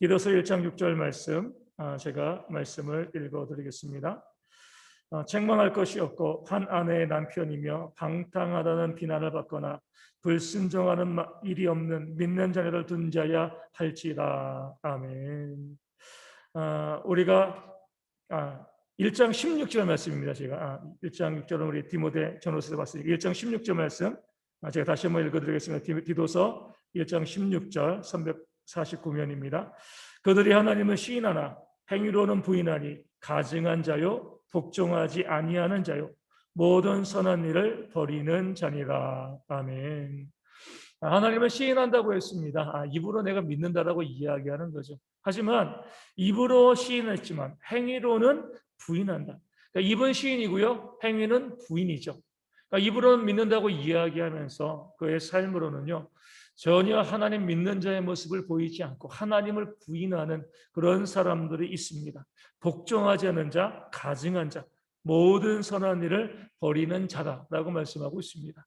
디도서 1장 6절 말씀, 제가 말씀을 읽어드리겠습니다. 책망할 것이 없고 한 아내의 남편이며 방탕하다는 비난을 받거나 불순종하는 일이 없는 믿는 자녀를 둔 자야 할지라. 아멘. 우리가 1장 16절 말씀입니다. 제가 1장 6절은 우리 디모데 전후서에서 봤으니까 1장 16절 말씀 제가 다시 한번 읽어드리겠습니다. 디도서 1장 16절 349면입니다. 그들이 하나님을 시인하나 행위로는 부인하니 가증한 자요 복종하지 아니하는 자요 모든 선한 일을 버리는 자니라. 아멘. 하나님을 시인한다고 했습니다. 입으로 내가 믿는다라고 이야기하는 거죠. 하지만 입으로 시인했지만 행위로는 부인한다. 그러니까 입은 시인이고요, 행위는 부인이죠. 그러니까 입으로는 믿는다고 이야기하면서 그의 삶으로는요 전혀 하나님 믿는 자의 모습을 보이지 않고 하나님을 부인하는 그런 사람들이 있습니다. 복종하지 않는 자, 가증한 자, 모든 선한 일을 버리는 자다라고 말씀하고 있습니다.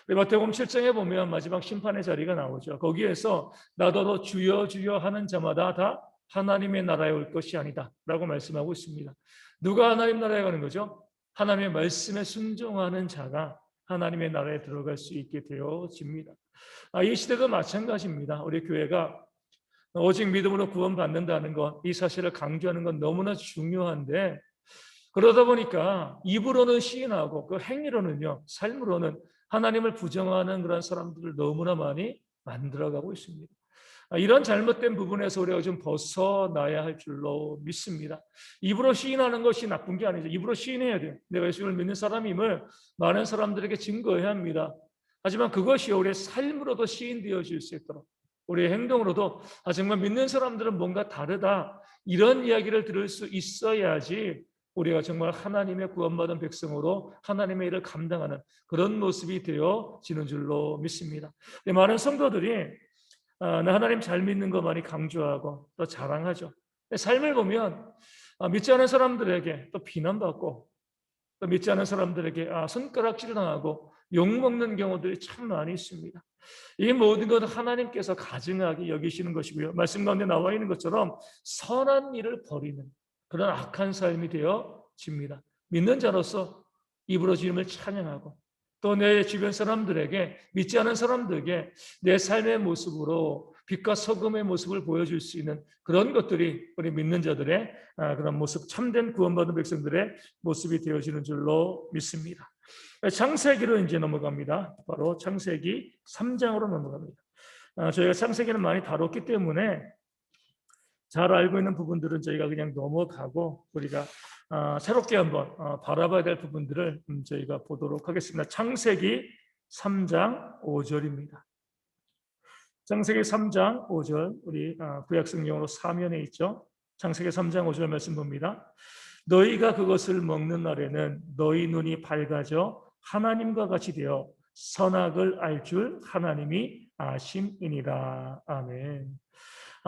마태복음 7장에 보면 마지막 심판의 자리가 나오죠. 거기에서 나더러 주여 주여 하는 자마다 다 하나님의 나라에 올 것이 아니다 라고 말씀하고 있습니다. 누가 하나님 나라에 가는 거죠? 하나님의 말씀에 순종하는 자가 하나님의 나라에 들어갈 수 있게 되어집니다. 이 시대도 마찬가지입니다. 우리 교회가 오직 믿음으로 구원받는다는 것, 이 사실을 강조하는 건 너무나 중요한데 그러다 보니까 입으로는 시인하고 그 행위로는요, 삶으로는 하나님을 부정하는 그런 사람들을 너무나 많이 만들어가고 있습니다. 이런 잘못된 부분에서 우리가 좀 벗어나야 할 줄로 믿습니다. 입으로 시인하는 것이 나쁜 게 아니죠. 입으로 시인해야 돼요. 내가 예수를 믿는 사람임을 많은 사람들에게 증거해야 합니다. 하지만 그것이 우리의 삶으로도 시인되어질 수 있도록 우리의 행동으로도 정말 믿는 사람들은 뭔가 다르다 이런 이야기를 들을 수 있어야지 우리가 정말 하나님의 구원받은 백성으로 하나님의 일을 감당하는 그런 모습이 되어지는 줄로 믿습니다. 많은 성도들이 나 하나님 잘 믿는 거 많이 강조하고 또 자랑하죠. 삶을 보면 믿지 않은 사람들에게 또 비난받고 또 믿지 않은 사람들에게 손가락질 당하고 욕먹는 경우들이 참 많이 있습니다. 이 모든 것은 하나님께서 가증하게 여기시는 것이고요. 말씀 가운데 나와 있는 것처럼 선한 일을 버리는 그런 악한 삶이 되어집니다. 믿는 자로서 입으로 주님을 찬양하고 또 내 주변 사람들에게 믿지 않은 사람들에게 내 삶의 모습으로 빛과 소금의 모습을 보여줄 수 있는 그런 것들이 우리 믿는 자들의 그런 모습, 참된 구원받은 백성들의 모습이 되어지는 줄로 믿습니다. 창세기로 이제 넘어갑니다. 바로 창세기 3장으로 넘어갑니다. 저희가 창세기는 많이 다뤘기 때문에 잘 알고 있는 부분들은 저희가 그냥 넘어가고 우리가 새롭게 한번 바라봐야 될 부분들을 저희가 보도록 하겠습니다. 창세기 3장 5절입니다. 창세기 3장 5절 우리 구약성경으로 사면에 있죠. 창세기 3장 5절 말씀 봅니다. 너희가 그것을 먹는 날에는 너희 눈이 밝아져 하나님과 같이 되어 선악을 알 줄 하나님이 아심이니라. 아멘.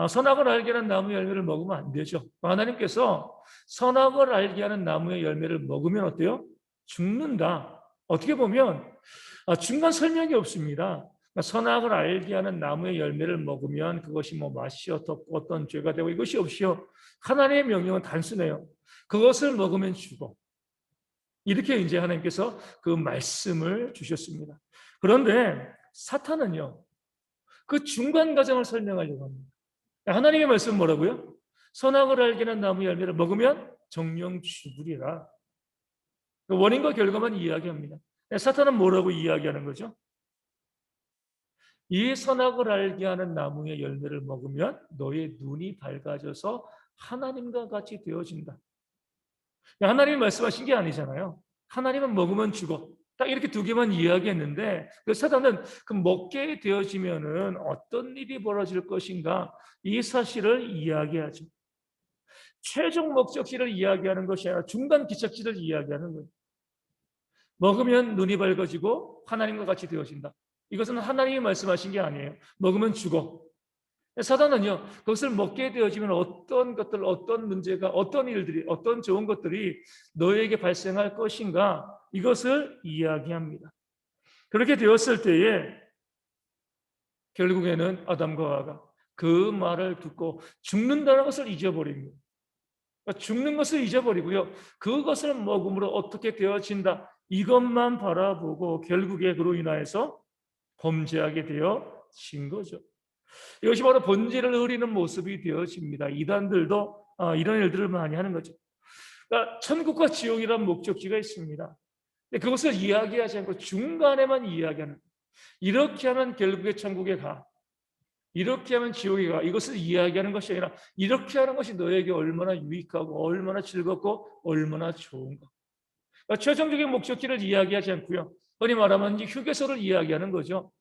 선악을 알게 하는 나무의 열매를 먹으면 안 되죠. 하나님께서 선악을 알게 하는 나무의 열매를 먹으면 어때요? 죽는다. 어떻게 보면 중간 설명이 없습니다. 선악을 알게 하는 나무의 열매를 먹으면 그것이 뭐 맛이 어떻고 어떤 죄가 되고 이것이 없이요. 하나님의 명령은 단순해요. 그것을 먹으면 죽어. 이렇게 이제 하나님께서 그 말씀을 주셨습니다. 그런데 사탄은요, 그 중간 과정을 설명하려고 합니다. 하나님의 말씀은 뭐라고요? 선악을 알게 하는 나무 열매를 먹으면 정령 죽으리라. 원인과 결과만 이야기합니다. 사탄은 뭐라고 이야기하는 거죠? 이 선악을 알게 하는 나무의 열매를 먹으면 너의 눈이 밝아져서 하나님과 같이 되어진다. 하나님이 말씀하신 게 아니잖아요. 하나님은 먹으면 죽어. 딱 이렇게 두 개만 이야기했는데 그 사단은 그 먹게 되어지면은 어떤 일이 벌어질 것인가 이 사실을 이야기하죠. 최종 목적지를 이야기하는 것이 아니라 중간 기착지를 이야기하는 거예요. 먹으면 눈이 밝아지고 하나님과 같이 되어진다. 이것은 하나님이 말씀하신 게 아니에요. 먹으면 죽어. 사단은요, 그것을 먹게 되어지면 어떤 것들, 어떤 문제가, 어떤 일들이, 어떤 좋은 것들이 너에게 발생할 것인가, 이것을 이야기합니다. 그렇게 되었을 때에 결국에는 아담과 하와가 그 말을 듣고 죽는다는 것을 잊어버립니다. 그러니까 죽는 것을 잊어버리고요. 그것을 먹음으로 어떻게 되어진다. 이것만 바라보고 결국에 그로 인하여서 범죄하게 되어진 거죠. 이것이 바로 본질을 흐리는 모습이 되어집니다. 이단들도 이런 일들을 많이 하는 거죠. 그러니까 천국과 지옥이란 목적지가 있습니다. 근데 그것을 이야기하지 않고 중간에만 이야기하는 거예요. 이렇게 하면 결국에 천국에 가. 이렇게 하면 지옥에 가. 이것을 이야기하는 것이 아니라 이렇게 하는 것이 너에게 얼마나 유익하고 얼마나 즐겁고 얼마나 좋은가. 그러니까 최종적인 목적지를 이야기하지 않고요. 흔히 말하면 휴게소를 이야기하는 거죠.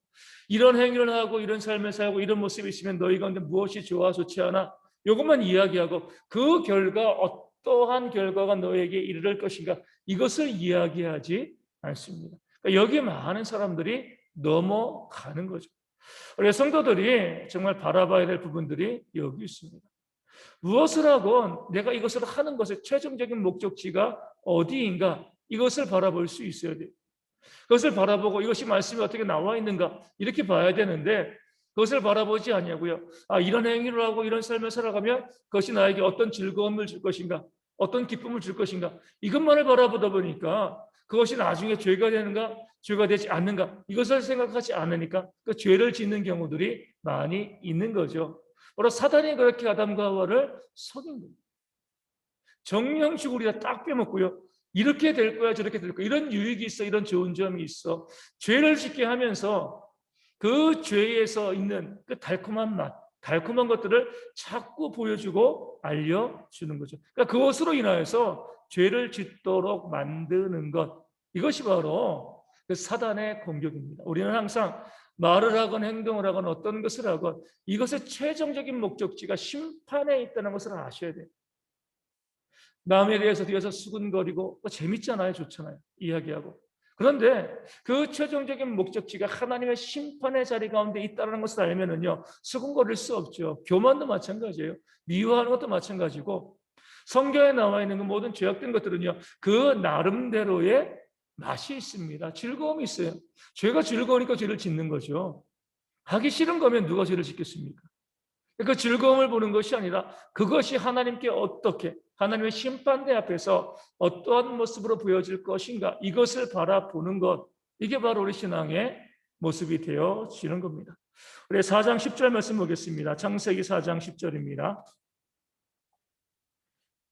이런 행위를 하고 이런 삶을 살고 이런 모습이 있으면 너희 가운데 무엇이 좋아 좋지 않아? 이것만 이야기하고 그 결과 어떠한 결과가 너에게 이르를 것인가? 이것을 이야기하지 않습니다. 그러니까 여기에 많은 사람들이 넘어가는 거죠. 우리 성도들이 정말 바라봐야 될 부분들이 여기 있습니다. 무엇을 하건 내가 이것을 하는 것의 최종적인 목적지가 어디인가? 이것을 바라볼 수 있어야 돼요. 그것을 바라보고 이것이 말씀이 어떻게 나와 있는가 이렇게 봐야 되는데 그것을 바라보지 아니하고요. 이런 행위를 하고 이런 삶을 살아가면 그것이 나에게 어떤 즐거움을 줄 것인가, 어떤 기쁨을 줄 것인가 이것만을 바라보다 보니까 그것이 나중에 죄가 되는가, 죄가 되지 않는가 이것을 생각하지 않으니까 그 죄를 짓는 경우들이 많이 있는 거죠. 바로 사단이 그렇게 아담과 하와를 속인 거예요. 정령식으로 우리가 딱 빼먹고요. 이렇게 될 거야, 저렇게 될 거야. 이런 유익이 있어, 이런 좋은 점이 있어. 죄를 짓게 하면서 그 죄에서 있는 그 달콤한 맛, 달콤한 것들을 자꾸 보여주고 알려주는 거죠. 그러니까 그것으로 인하여서 죄를 짓도록 만드는 것. 이것이 바로 그 사단의 공격입니다. 우리는 항상 말을 하건 행동을 하건 어떤 것을 하건 이것의 최종적인 목적지가 심판에 있다는 것을 아셔야 돼요. 남에 대해서 뒤에서 수근거리고 재밌잖아요, 좋잖아요, 이야기하고. 그런데 그 최종적인 목적지가 하나님의 심판의 자리 가운데 있다는 것을 알면은요 수근거릴 수 없죠. 교만도 마찬가지예요. 미워하는 것도 마찬가지고 성경에 나와 있는 그 모든 죄악된 것들은요 그 나름대로의 맛이 있습니다. 즐거움이 있어요. 죄가 즐거우니까 죄를 짓는 거죠. 하기 싫은 거면 누가 죄를 짓겠습니까? 그 즐거움을 보는 것이 아니라 그것이 하나님께 어떻게 하나님의 심판대 앞에서 어떠한 모습으로 보여질 것인가 이것을 바라보는 것 이게 바로 우리 신앙의 모습이 되어지는 겁니다. 우리 4장 10절 말씀 보겠습니다. 창세기 4장 10절입니다.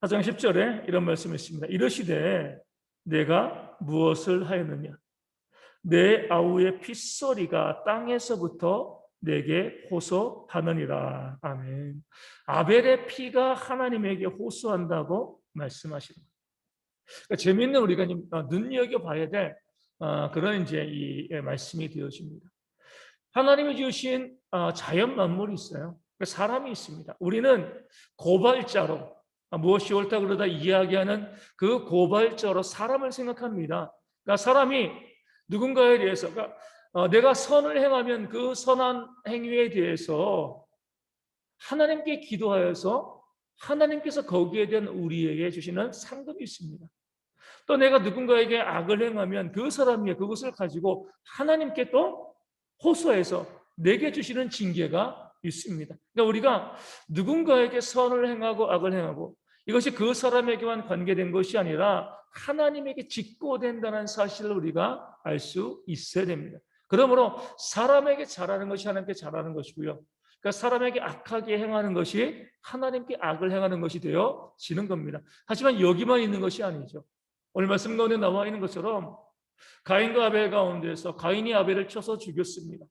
4장 10절에 이런 말씀이 있습니다. 이르시되 내가 무엇을 하였느냐 내 아우의 핏소리가 땅에서부터 내게 호소하느니라. 아멘. 아벨의 피가 하나님에게 호소한다고 말씀하시는 거예요. 그러니까 재미있는 우리가 눈여겨봐야 될 그런 이제 이 말씀이 되어집니다. 하나님이 지으신 자연 만물이 있어요. 그러니까 사람이 있습니다. 우리는 고발자로 무엇이 옳다 그러다 이야기하는 그 고발자로 사람을 생각합니다. 그러니까 사람이 누군가에 대해서 그러니까 내가 선을 행하면 그 선한 행위에 대해서 하나님께 기도하여서 하나님께서 거기에 대한 우리에게 주시는 상급이 있습니다. 또 내가 누군가에게 악을 행하면 그 사람이 그것을 가지고 하나님께 또 호소해서 내게 주시는 징계가 있습니다. 그러니까 우리가 누군가에게 선을 행하고 악을 행하고 이것이 그 사람에게만 관계된 것이 아니라 하나님에게 직고된다는 사실을 우리가 알 수 있어야 됩니다. 그러므로 사람에게 잘하는 것이 하나님께 잘하는 것이고요. 그러니까 사람에게 악하게 행하는 것이 하나님께 악을 행하는 것이 되어지는 겁니다. 하지만 여기만 있는 것이 아니죠. 오늘 말씀 가운데 나와 있는 것처럼 가인과 아벨 가운데서 가인이 아벨을 쳐서 죽였습니다.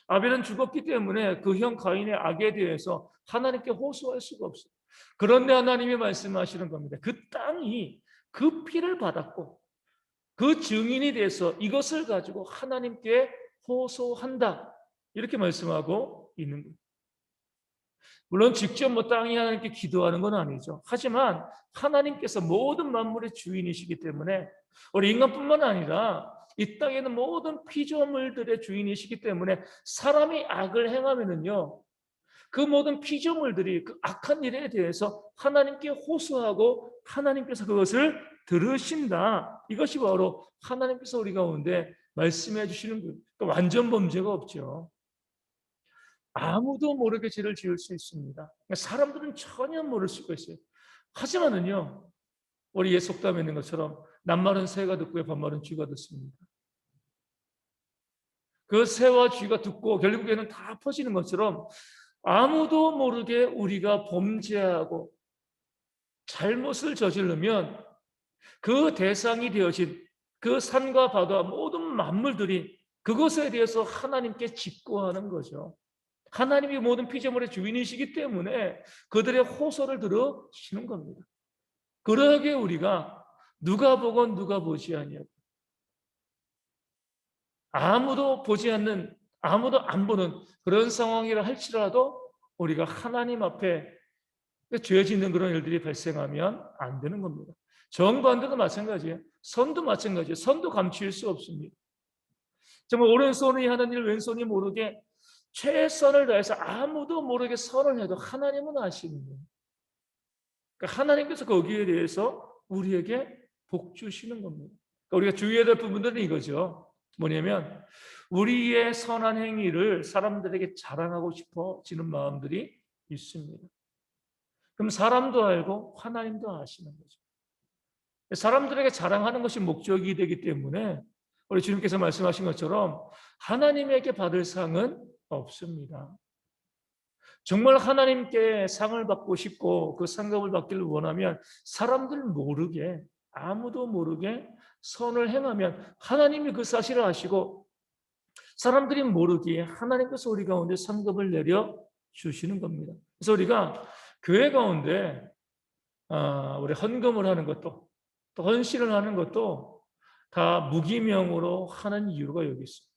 아벨은 죽었기 때문에 그 형 가인의 악에 대해서 하나님께 호소할 수가 없어요. 그런데 하나님이 말씀하시는 겁니다. 그 땅이 그 피를 받았고 그 증인이 돼서 이것을 가지고 하나님께 호소한다. 이렇게 말씀하고 있는 거예요. 물론 직접 땅이 하나님께 기도하는 건 아니죠. 하지만 하나님께서 모든 만물의 주인이시기 때문에 우리 인간뿐만 아니라 이 땅에 있는 모든 피조물들의 주인이시기 때문에 사람이 악을 행하면은요 그 모든 피조물들이 그 악한 일에 대해서 하나님께 호소하고 하나님께서 그것을 들으신다. 이것이 바로 하나님께서 우리 가운데 말씀해 주시는 거예요. 그러니까 완전 범죄가 없죠. 아무도 모르게 죄를 지을 수 있습니다. 사람들은 전혀 모를 수가 있어요. 하지만은요, 우리 옛 속담에 있는 것처럼 낱말은 새가 듣고요, 반말은 쥐가 듣습니다. 그 새와 쥐가 듣고 결국에는 다 퍼지는 것처럼 아무도 모르게 우리가 범죄하고 잘못을 저지르면 그 대상이 되어진 그 산과 바다 모든 만물들이 그것에 대해서 하나님께 직고하는 거죠. 하나님이 모든 피조물의 주인이시기 때문에 그들의 호소를 들으시는 겁니다. 그러기에 우리가 누가 보건 누가 보지 아니하고 아무도 보지 않는, 아무도 안 보는 그런 상황이라 할지라도 우리가 하나님 앞에 죄 짓는 그런 일들이 발생하면 안 되는 겁니다. 정반대도 마찬가지예요. 선도 마찬가지예요. 선도 감출 수 없습니다. 정말 오른손이 하는 일 왼손이 모르게 최선을 다해서 아무도 모르게 선을 해도 하나님은 아시는 거예요. 그러니까 하나님께서 거기에 대해서 우리에게 복 주시는 겁니다. 그러니까 우리가 주의해야 될 부분들은 이거죠. 뭐냐면 우리의 선한 행위를 사람들에게 자랑하고 싶어지는 마음들이 있습니다. 그럼 사람도 알고 하나님도 아시는 거죠. 사람들에게 자랑하는 것이 목적이 되기 때문에 우리 주님께서 말씀하신 것처럼 하나님에게 받을 상은 없습니다. 정말 하나님께 상을 받고 싶고 그 상급을 받기를 원하면 사람들 모르게, 아무도 모르게 선을 행하면 하나님이 그 사실을 아시고 사람들이 모르기에 하나님께서 우리 가운데 상급을 내려 주시는 겁니다. 그래서 우리가 교회 가운데 우리 헌금을 하는 것도 또 헌신을 하는 것도 다 무기명으로 하는 이유가 여기 있습니다.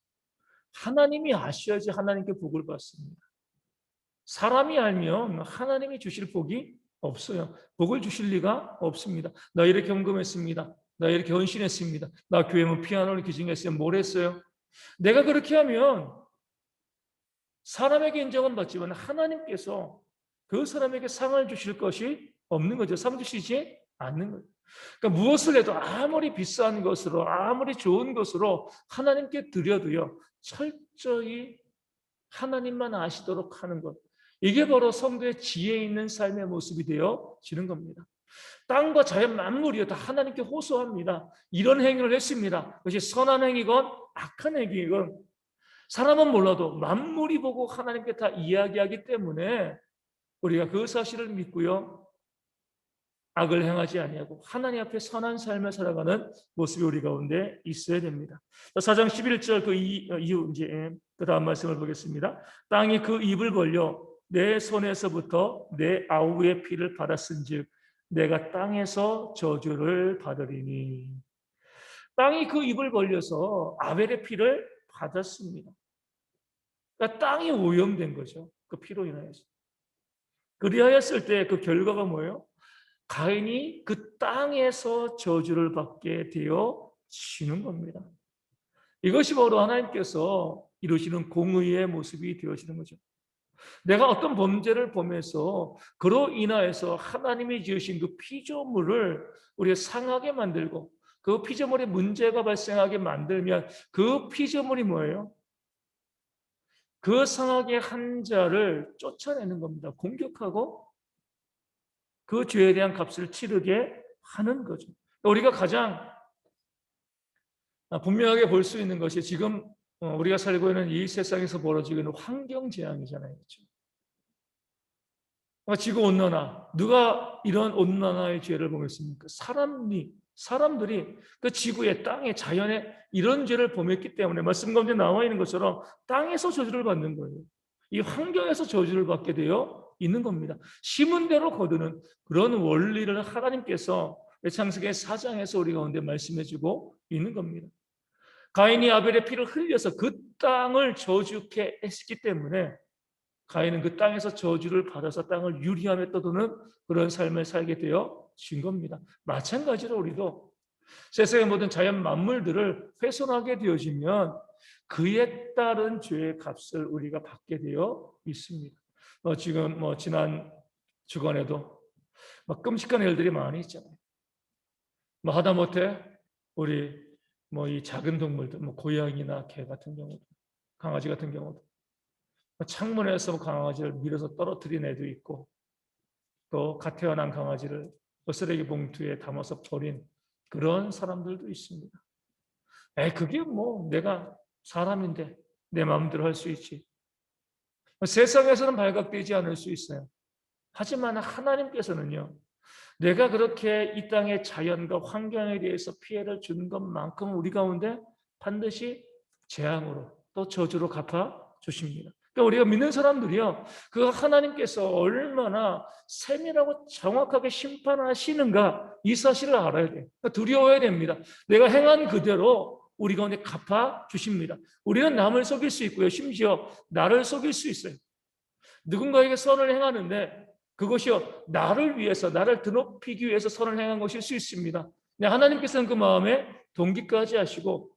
하나님이 아셔야지 하나님께 복을 받습니다. 사람이 알면 하나님이 주실 복이 없어요. 복을 주실 리가 없습니다. 나 이렇게 헌금했습니다. 나 이렇게 헌신했습니다. 나 교회문 피아노를 기증했어요. 뭘 했어요? 내가 그렇게 하면 사람에게 인정은 받지만 하나님께서 그 사람에게 상을 주실 것이 없는 거죠. 상 주시지 않는 거죠. 그러니까 무엇을 해도 아무리 비싼 것으로 아무리 좋은 것으로 하나님께 드려도요. 철저히 하나님만 아시도록 하는 것. 이게 바로 성도의 지혜 있는 삶의 모습이 되어지는 겁니다. 땅과 자연 만물이요 다 하나님께 호소합니다. 이런 행위를 했습니다. 그것이 선한 행위건 악한 행위건 사람은 몰라도 만물이 보고 하나님께 다 이야기하기 때문에 우리가 그 사실을 믿고요. 악을 행하지 아니하고 하나님 앞에 선한 삶을 살아가는 모습이 우리 가운데 있어야 됩니다. 4장 11절 그 이후 이제 그 다음 말씀을 보겠습니다. 땅이 그 입을 벌려 내 손에서부터 내 아우의 피를 받았은즉 내가 땅에서 저주를 받으리니. 땅이 그 입을 벌려서 아벨의 피를 받았습니다. 그러니까 땅이 오염된 거죠. 그 피로 인하여서. 그리하였을 때 그 결과가 뭐예요? 가인이 그 땅에서 저주를 받게 되어지는 겁니다. 이것이 바로 하나님께서 이루시는 공의의 모습이 되어지는 거죠. 내가 어떤 범죄를 범해서 그로 인하여서 하나님이 지으신 그 피조물을 우리가 상하게 만들고 그 피조물에 문제가 발생하게 만들면 그 피조물이 뭐예요? 그 상하게 한 자를 쫓아내는 겁니다. 공격하고 그 죄에 대한 값을 치르게 하는 거죠. 우리가 가장 분명하게 볼 수 있는 것이 지금 우리가 살고 있는 이 세상에서 벌어지고 있는 환경 재앙이잖아요. 그렇죠? 지구 온난화. 누가 이런 온난화의 죄를 범했습니까? 사람들이 그 지구의 땅에 자연에 이런 죄를 범했기 때문에 말씀 가운데 나와 있는 것처럼 땅에서 저주를 받는 거예요. 이 환경에서 저주를 받게 되어 있는 겁니다. 심은 대로 거두는 그런 원리를 하나님께서 창세기 4장에서 우리 가운데 말씀해주고 있는 겁니다. 가인이 아벨의 피를 흘려서 그 땅을 저주케 했기 때문에 가인은 그 땅에서 저주를 받아서 땅을 유리함에 떠도는 그런 삶을 살게 되어진 겁니다. 마찬가지로 우리도 세상의 모든 자연 만물들을 훼손하게 되어지면 그에 따른 죄의 값을 우리가 받게 되어 있습니다. 지금 지난 주간에도 끔찍한 일들이 많이 있잖아요. 하다못해 우리 이 작은 동물들, 고양이나 개 같은 경우도, 강아지 같은 경우도 창문에서 강아지를 밀어서 떨어뜨린 애도 있고, 또 갓 태어난 강아지를 쓰레기 봉투에 담아서 버린 그런 사람들도 있습니다. 그게 뭐 내가 사람인데 내 마음대로 할 수 있지. 세상에서는 발각되지 않을 수 있어요. 하지만 하나님께서는요, 내가 그렇게 이 땅의 자연과 환경에 대해서 피해를 준 것만큼 우리 가운데 반드시 재앙으로 또 저주로 갚아 주십니다. 그러니까 우리가 믿는 사람들이요, 그 하나님께서 얼마나 세밀하고 정확하게 심판하시는가 이 사실을 알아야 돼요. 그러니까 두려워야 됩니다. 내가 행한 그대로 우리 가운데 갚아 주십니다. 우리는 남을 속일 수 있고요, 심지어 나를 속일 수 있어요. 누군가에게 선을 행하는데 그것이요, 나를 위해서, 나를 드높이기 위해서 선을 행한 것일 수 있습니다. 하나님께서는 그 마음에 동기까지 하시고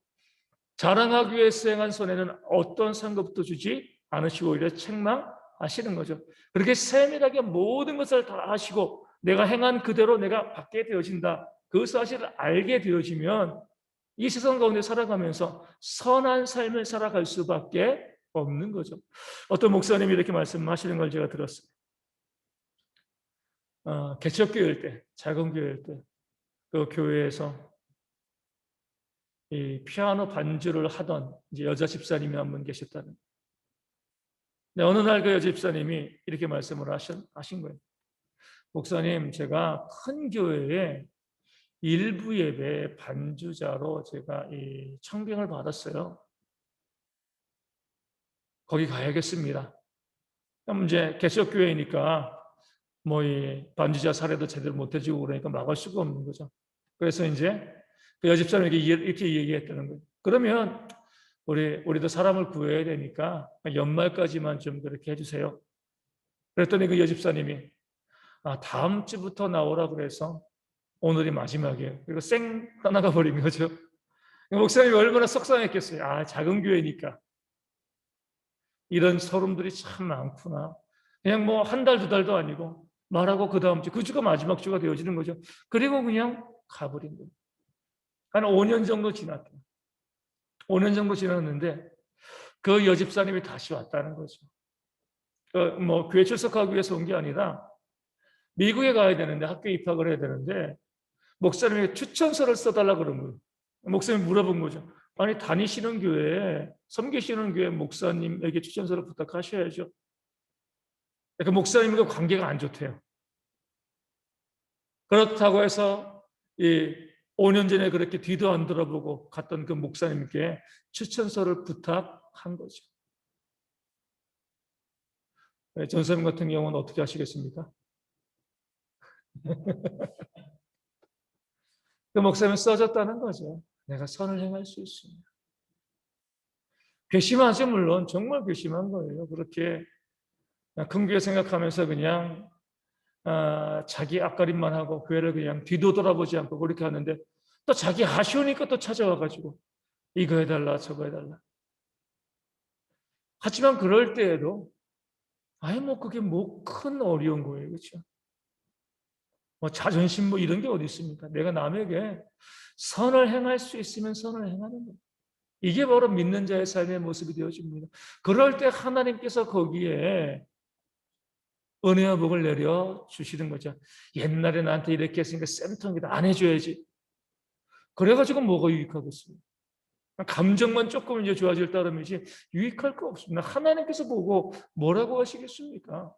자랑하기 위해서 행한 선에는 어떤 상급도 주지 않으시고 오히려 책망하시는 거죠. 그렇게 세밀하게 모든 것을 다 하시고 내가 행한 그대로 내가 받게 되어진다, 그 사실을 알게 되어지면 이 세상 가운데 살아가면서 선한 삶을 살아갈 수밖에 없는 거죠. 어떤 목사님이 이렇게 말씀하시는 걸 제가 들었어요. 개척교회일 때, 작은 교회일 때, 그 교회에서 이 피아노 반주를 하던 이제 여자 집사님이 한 분 계셨다는. 근데 어느 날 그 여자 집사님이 이렇게 말씀을 하신 거예요. 목사님, 제가 큰 교회에 일부 예배 반주자로 제가 이 청빙을 받았어요. 거기 가야겠습니다. 그럼 이제 개척교회니까 뭐 이 반주자 사례도 제대로 못 해주고 그러니까 막을 수가 없는 거죠. 그래서 이제 그 여집사님에게 이렇게 얘기했다는 거예요. 그러면 우리도 사람을 구해야 되니까 연말까지만 좀 그렇게 해주세요. 그랬더니 그 여집사님이 다음 주부터 나오라 그래서 오늘이 마지막이에요. 그리고 쌩 떠나가 버린 거죠. 목사님이 얼마나 속상했겠어요. 작은 교회니까 이런 서름들이 참 많구나. 그냥 뭐 한 달, 두 달도 아니고 말하고 그 다음 주, 그 주가 마지막 주가 되어지는 거죠. 그리고 그냥 가버린 거예요. 한 5년 정도 지났대요. 5년 정도 지났는데 그 여집사님이 다시 왔다는 거죠. 뭐 교회 출석하기 위해서 온 게 아니라 미국에 가야 되는데, 학교 입학을 해야 되는데 목사님에게 추천서를 써달라 그런 거예요. 목사님이 물어본 거죠. 아니, 다니시는 교회에, 섬기시는 교회 목사님에게 추천서를 부탁하셔야죠. 그 목사님과 관계가 안 좋대요. 그렇다고 해서 이 5년 전에 그렇게 뒤도 안 돌아보고 갔던 그 목사님께 추천서를 부탁한 거죠. 전사님 같은 경우는 어떻게 하시겠습니까? 그 목사님은 써졌다는 거죠. 내가 선을 행할 수 있습니다. 괘씸하죠, 물론. 정말 괘씸한 거예요. 그렇게 큰 교회 생각하면서 그냥 자기 앞가림만 하고 교회를 그냥 뒤도 돌아보지 않고 그렇게 하는데, 또 자기 아쉬우니까 또 찾아와가지고 이거 해달라 저거 해달라. 하지만 그럴 때에도 뭐 그게 뭐 큰 어려운 거예요. 그렇죠? 뭐 자존심 뭐 이런 게 어디 있습니까? 내가 남에게 선을 행할 수 있으면 선을 행하는 거예요. 이게 바로 믿는 자의 삶의 모습이 되어집니다. 그럴 때 하나님께서 거기에 은혜와 복을 내려 주시는 거죠. 옛날에 나한테 이렇게 했으니까 쌤통이다, 안 해줘야지. 그래가지고 뭐가 유익하겠습니까? 감정만 조금 이제 좋아질 따름이지 유익할 거 없습니다. 하나님께서 보고 뭐라고 하시겠습니까?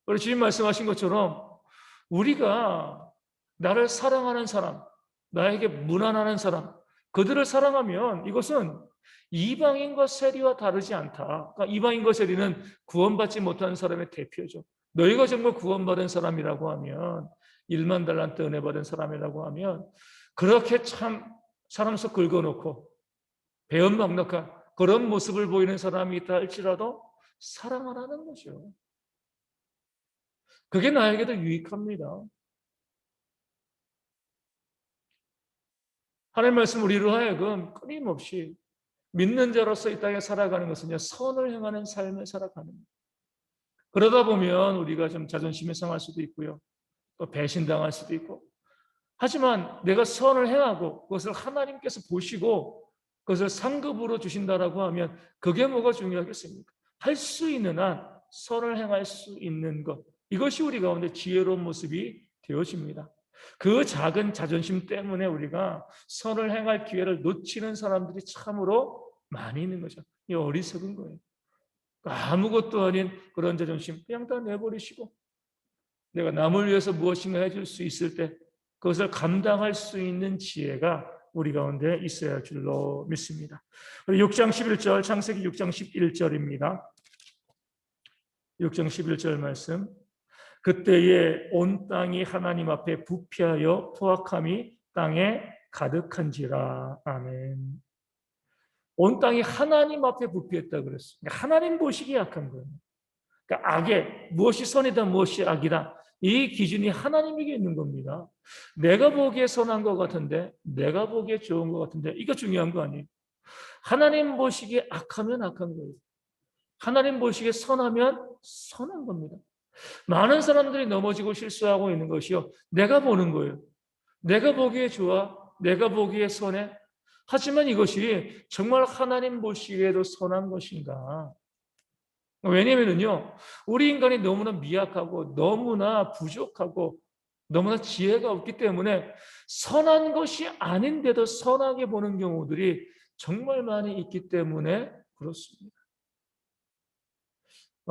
우리 주님 말씀하신 것처럼 우리가 나를 사랑하는 사람, 나에게 무난하는 사람, 그들을 사랑하면 이것은 이방인과 세리와 다르지 않다. 그러니까 이방인과 세리는 구원받지 못한 사람의 대표죠. 너희가 정말 구원받은 사람이라고 하면, 1만 달란트 은혜 받은 사람이라고 하면 그렇게 참 사람 속 긁어놓고 배은망덕한 그런 모습을 보이는 사람이 있다 할지라도 사랑을 하는 거죠. 그게 나에게도 유익합니다. 하나님 말씀 우리로 하여금 끊임없이 믿는 자로서 이 땅에 살아가는 것은요, 선을 행하는 삶을 살아가는 거예요. 그러다 보면 우리가 좀 자존심이 상할 수도 있고요, 또 배신당할 수도 있고, 하지만 내가 선을 행하고 그것을 하나님께서 보시고 그것을 상급으로 주신다라고 하면 그게 뭐가 중요하겠습니까? 할 수 있는 한 선을 행할 수 있는 것, 이것이 우리 가운데 지혜로운 모습이 되어집니다. 그 작은 자존심 때문에 우리가 선을 행할 기회를 놓치는 사람들이 참으로 많이 있는 거죠. 이 어리석은 거예요. 아무것도 아닌 그런 자존심 그냥 다 내버리시고, 내가 남을 위해서 무엇인가 해줄 수 있을 때 그것을 감당할 수 있는 지혜가 우리 가운데 있어야 할 줄로 믿습니다. 6장 11절, 창세기 6장 11절입니다. 6장 11절 말씀. 그때에 온 땅이 하나님 앞에 부패하여 포악함이 땅에 가득한지라. 아멘. 온 땅이 하나님 앞에 부패했다 그랬어요. 하나님 보시기 약한 거예요. 그러니까 악에 무엇이 선이다 무엇이 악이다, 이 기준이 하나님에게 있는 겁니다. 내가 보기에 선한 것 같은데, 내가 보기에 좋은 것 같은데, 이거 중요한 거 아니에요. 하나님 보시기에 악하면 악한 거예요. 하나님 보시기에 선하면 선한 겁니다. 많은 사람들이 넘어지고 실수하고 있는 것이요, 내가 보는 거예요. 내가 보기에 좋아, 내가 보기에 선해. 하지만 이것이 정말 하나님 보시기에도 선한 것인가? 왜냐면은요, 우리 인간이 너무나 미약하고 너무나 부족하고 너무나 지혜가 없기 때문에 선한 것이 아닌데도 선하게 보는 경우들이 정말 많이 있기 때문에 그렇습니다.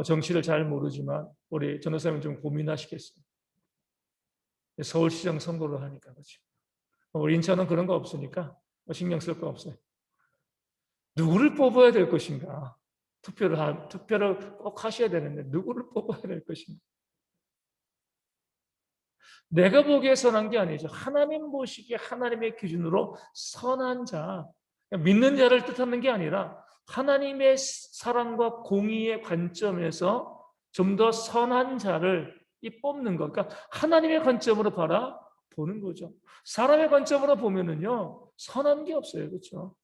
정치를 잘 모르지만 우리 전도사님 좀 고민하시겠어요. 서울시장 선거를 하니까 그렇죠. 우리 인천은 그런 거 없으니까 신경 쓸 거 없어요. 누구를 뽑아야 될 것인가? 투표를 꼭 하셔야 되는데 누구를 뽑아야 될 것인가? 내가 보기에 선한 게 아니죠. 하나님 보시기에 하나님의 기준으로 선한 자, 믿는 자를 뜻하는 게 아니라 하나님의 사랑과 공의의 관점에서 좀 더 선한 자를 뽑는 것. 그러니까 하나님의 관점으로 바라보는 거죠. 사람의 관점으로 보면은요, 선한 게 없어요. 그렇죠?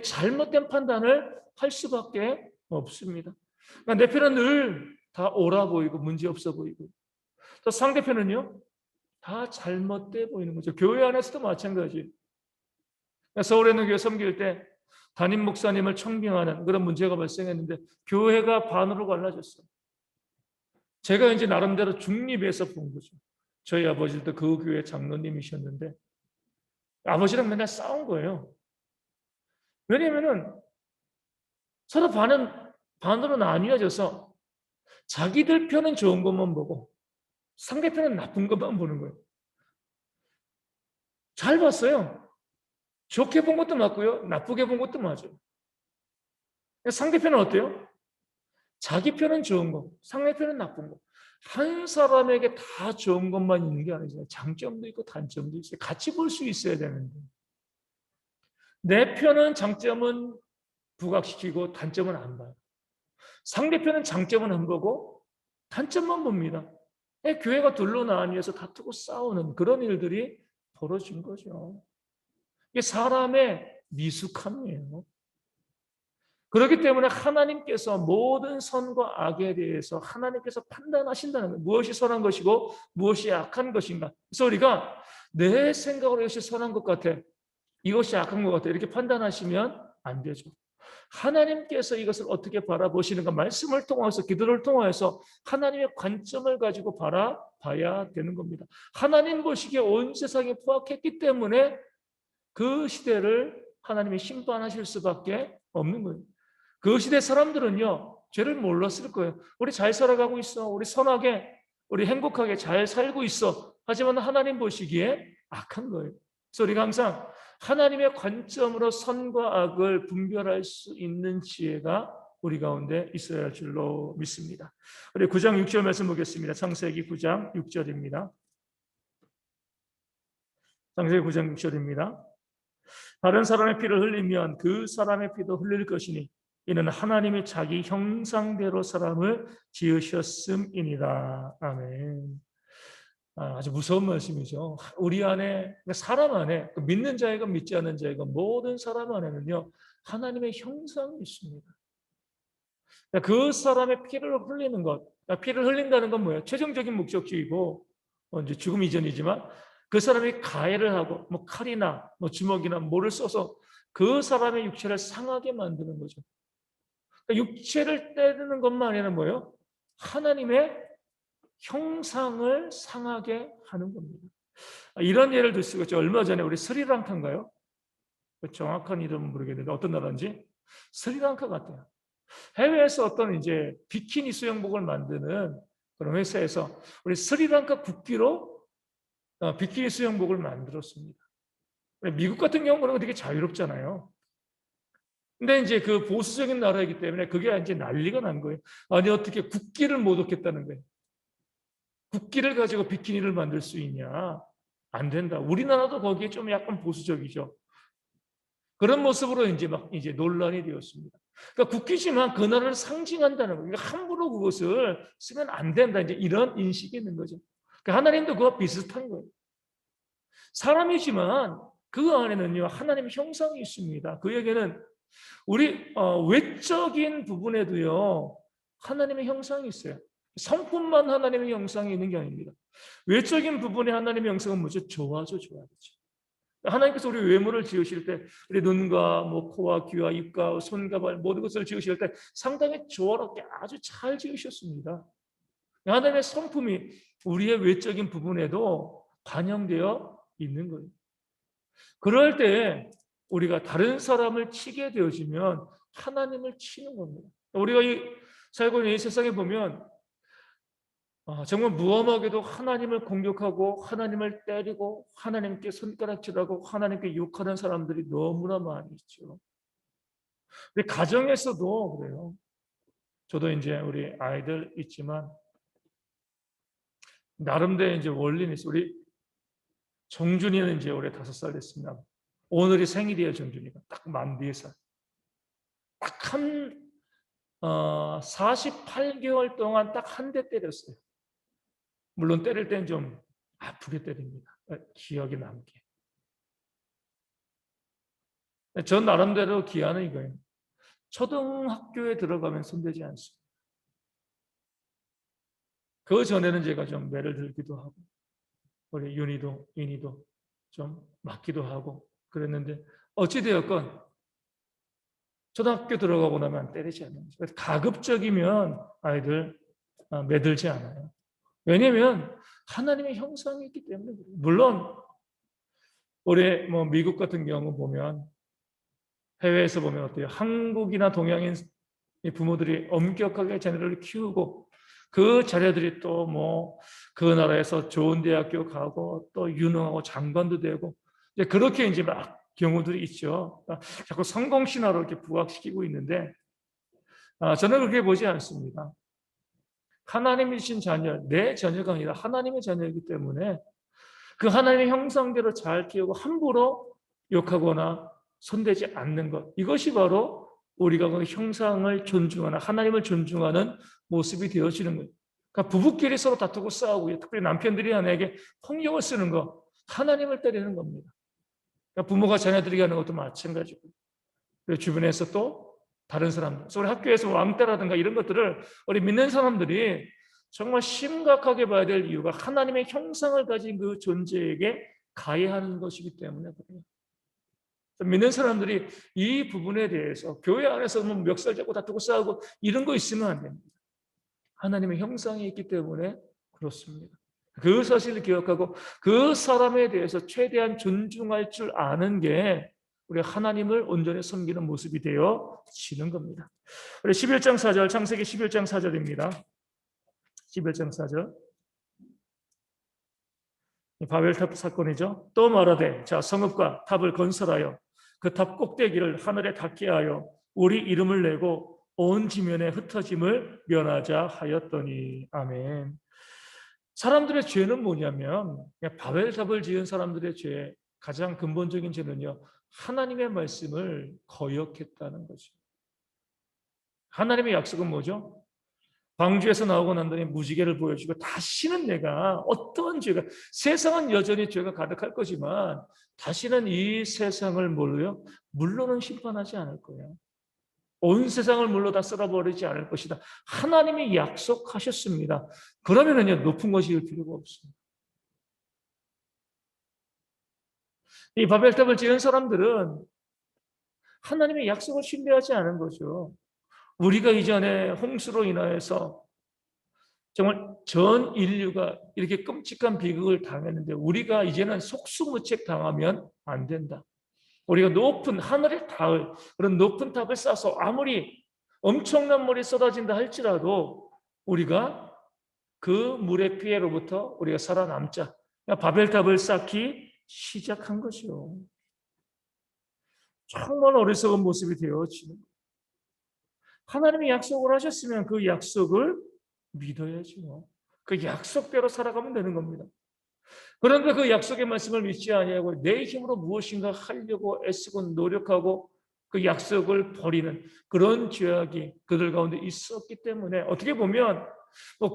잘못된 판단을 할 수밖에 없습니다. 그러니까 내 편은 늘 다 옳아 보이고 문제 없어 보이고, 또 상대편은요 다 잘못돼 보이는 거죠. 교회 안에서도 마찬가지. 서울에 있는 교회 섬길 때 담임 목사님을 청빙하는 그런 문제가 발생했는데 교회가 반으로 갈라졌어요. 제가 이제 나름대로 중립해서 본 거죠. 저희 아버지도 그 교회 장로님이셨는데 아버지랑 맨날 싸운 거예요. 왜냐면은 서로 반으로 나뉘어져서 자기들 편은 좋은 것만 보고 상대편은 나쁜 것만 보는 거예요. 잘 봤어요. 좋게 본 것도 맞고요, 나쁘게 본 것도 맞아요. 상대편은 어때요? 자기 편은 좋은 거, 상대편은 나쁜 거. 한 사람에게 다 좋은 것만 있는 게 아니잖아요. 장점도 있고 단점도 있어요. 같이 볼 수 있어야 되는데 내 편은 장점은 부각시키고 단점은 안 봐요. 상대편은 장점은 안 보고 단점만 봅니다. 교회가 둘로 나뉘어서 다투고 싸우는 그런 일들이 벌어진 거죠. 이게 사람의 미숙함이에요. 그렇기 때문에 하나님께서 모든 선과 악에 대해서 하나님께서 판단하신다는 거예요. 무엇이 선한 것이고 무엇이 악한 것인가. 그래서 우리가 내 생각으로 이것이 선한 것 같아, 이것이 악한 것 같아, 이렇게 판단하시면 안 되죠. 하나님께서 이것을 어떻게 바라보시는가, 말씀을 통해서, 기도를 통해서 하나님의 관점을 가지고 바라봐야 되는 겁니다. 하나님 보시기에 온 세상이 포악했기 때문에 그 시대를 하나님이 심판하실 수밖에 없는 거예요. 그 시대 사람들은요, 죄를 몰랐을 거예요. 우리 잘 살아가고 있어, 우리 선하게, 우리 행복하게 잘 살고 있어. 하지만 하나님 보시기에 악한 거예요. 그래서 우리가 항상 하나님의 관점으로 선과 악을 분별할 수 있는 지혜가 우리 가운데 있어야 할 줄로 믿습니다. 우리 9장 6절 말씀 보겠습니다. 창세기 9장 6절입니다. 창세기 9장 6절입니다. 다른 사람의 피를 흘리면 그 사람의 피도 흘릴 것이니 이는 하나님이 자기 형상대로 사람을 지으셨음이니라. 아멘. 아주 무서운 말씀이죠. 우리 안에, 사람 안에, 믿는 자이건 믿지 않는 자이건 모든 사람 안에는요, 하나님의 형상이 있습니다. 그 사람의 피를 흘리는 것, 피를 흘린다는 건 뭐예요? 최종적인 목적지이고, 이제 죽음 이전이지만 그 사람이 가해를 하고, 뭐 칼이나 뭐 주먹이나 뭐를 써서 그 사람의 육체를 상하게 만드는 거죠. 그러니까 육체를 때리는 것만 아니라 뭐예요? 하나님의 형상을 상하게 하는 겁니다. 이런 예를 들 수가 있죠. 얼마 전에 우리 스리랑카인가요? 그 정확한 이름은 모르겠는데 어떤 나라인지 스리랑카 같아요. 해외에서 어떤 이제 비키니 수영복을 만드는 그런 회사에서 우리 스리랑카 국기로 비키니 수영복을 만들었습니다. 미국 같은 경우는 되게 자유롭잖아요. 근데 이제 그 보수적인 나라이기 때문에 그게 이제 난리가 난 거예요. 아니 어떻게 국기를 못 얻겠다는 거예요. 국기를 가지고 비키니를 만들 수 있냐? 안 된다. 우리나라도 거기에 좀 약간 보수적이죠. 그런 모습으로 이제 막 이제 논란이 되었습니다. 그러니까 국기지만 그 나라를 상징한다는 거예요. 그러니까 함부로 그것을 쓰면 안 된다. 이제 이런 인식이 있는 거죠. 그러니까 하나님도 그와 비슷한 거예요. 사람이지만 그 안에는요 하나님의 형상이 있습니다. 그에게는 우리 외적인 부분에도요 하나님의 형상이 있어요. 성품만 하나님의 형상이 있는 게 아닙니다. 외적인 부분에 하나님의 형상은 뭐죠? 좋아져, 좋아야죠. 하나님께서 우리 외모를 지으실 때 우리 눈과 뭐 코와 귀와 입과 손과 발 모든 것을 지으실 때 상당히 조화롭게 아주 잘 지으셨습니다. 하나님의 성품이 우리의 외적인 부분에도 반영되어 있는 거예요. 그럴 때 우리가 다른 사람을 치게 되어지면 하나님을 치는 겁니다. 우리가 살고 있는 이 세상에 보면 정말 무엄하게도 하나님을 공격하고 하나님을 때리고 하나님께 손가락질하고 하나님께 욕하는 사람들이 너무나 많이 있죠. 우리 가정에서도 그래요. 저도 이제 우리 아이들 있지만 나름대로 이제 원리는 있어요. 우리 정준이는 이제 올해 5살 됐습니다. 오늘이 생일이에요, 정준이가. 딱 만 4살. 딱 48개월 동안 딱 한 대 때렸어요. 물론 때릴 땐 좀 아프게 때립니다. 기억이 남게. 전 나름대로 기한은 이거예요. 초등학교에 들어가면 손대지 않습니다. 그 전에는 제가 좀 매를 들기도 하고 우리 윤희도 인희도 좀 맞기도 하고 그랬는데 어찌되었건 초등학교 들어가고 나면 때리지 않는 거죠. 가급적이면 아이들 매들지 않아요. 왜냐하면 하나님의 형상이 있기 때문에 그래요. 물론 우리 뭐 미국 같은 경우 보면 해외에서 보면 어때요? 한국이나 동양인 부모들이 엄격하게 자녀를 키우고 그 자녀들이 또 뭐 그 나라에서 좋은 대학교 가고 또 유능하고 장관도 되고 이제 그렇게 이제 막 경우들이 있죠. 자꾸 성공 신화로 이렇게 부각시키고 있는데 저는 그렇게 보지 않습니다. 하나님이신 자녀, 내 자녀가 아니라 하나님의 자녀이기 때문에 그 하나님의 형상대로 잘 키우고 함부로 욕하거나 손대지 않는 것. 이것이 바로 우리가 그 형상을 존중하는 하나님을 존중하는 모습이 되어지는 거예요. 그러니까 부부끼리 서로 다투고 싸우고 특별히 남편들이 아내에게 폭력을 쓰는 거 하나님을 때리는 겁니다. 그러니까 부모가 자녀들에게 하는 것도 마찬가지고 그리고 주변에서 또 다른 사람들 그래서 우리 학교에서 왕따라든가 이런 것들을 우리 믿는 사람들이 정말 심각하게 봐야 될 이유가 하나님의 형상을 가진 그 존재에게 가해하는 것이기 때문에 그래요. 믿는 사람들이 이 부분에 대해서 교회 안에서 뭐 멱살 잡고 다투고 싸우고 이런 거 있으면 안 됩니다. 하나님의 형상이 있기 때문에 그렇습니다. 그 사실을 기억하고 그 사람에 대해서 최대한 존중할 줄 아는 게 우리 하나님을 온전히 섬기는 모습이 되어지는 겁니다. 우리 11장 4절 창세기 11장 4절입니다. 11장 4절 바벨탑 사건이죠. 또 말하되 자 성읍과 탑을 건설하여 그 탑 꼭대기를 하늘에 닿게 하여 우리 이름을 내고 온 지면에 흩어짐을 면하자 하였더니 아멘. 사람들의 죄는 뭐냐면 바벨탑을 지은 사람들의 죄 가장 근본적인 죄는요. 하나님의 말씀을 거역했다는 거죠. 하나님의 약속은 뭐죠? 방주에서 나오고 난 다음에 무지개를 보여주고 다시는 내가 어떤 죄가 세상은 여전히 죄가 가득할 거지만 다시는 이 세상을 뭘로요? 물로는 심판하지 않을 거예요. 온 세상을 물로 다 쓸어버리지 않을 것이다. 하나님이 약속하셨습니다. 그러면은요 높은 것일 필요가 없습니다. 이 바벨탑을 지은 사람들은 하나님의 약속을 신뢰하지 않은 거죠. 우리가 이전에 홍수로 인하여서 정말 전 인류가 이렇게 끔찍한 비극을 당했는데 우리가 이제는 속수무책 당하면 안 된다. 우리가 높은 하늘에 닿을 그런 높은 탑을 쌓아서 아무리 엄청난 물이 쏟아진다 할지라도 우리가 그 물의 피해로부터 우리가 살아남자. 바벨탑을 쌓기 시작한 거죠. 정말 어리석은 모습이 되어지는 거예요. 하나님이 약속을 하셨으면 그 약속을 믿어야죠. 그 약속대로 살아가면 되는 겁니다. 그런데 그 약속의 말씀을 믿지 아니하고 내 힘으로 무엇인가 하려고 애쓰고 노력하고 그 약속을 버리는 그런 죄악이 그들 가운데 있었기 때문에 어떻게 보면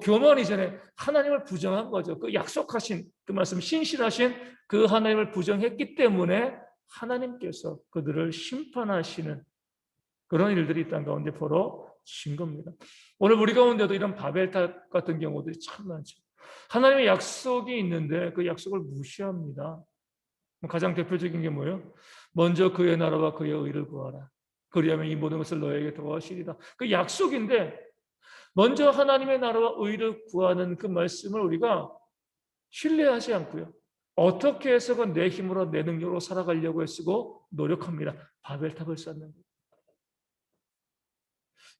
교만이 전에 하나님을 부정한 거죠. 그 약속하신 그 말씀 신실하신 그 하나님을 부정했기 때문에 하나님께서 그들을 심판하시는 그런 일들이 이 땅 가운데 벌어진 겁니다. 오늘 우리 가운데도 이런 바벨탑 같은 경우들이 참 많죠. 하나님의 약속이 있는데 그 약속을 무시합니다. 가장 대표적인 게 뭐예요? 먼저 그의 나라와 그의 의를 구하라. 그리하면 이 모든 것을 너에게 더하시리라. 그 약속인데 먼저 하나님의 나라와 의를 구하는 그 말씀을 우리가 신뢰하지 않고요. 어떻게 해서건 내 힘으로 내 능력으로 살아가려고 애쓰고 노력합니다. 바벨탑을 쌓는 거예요.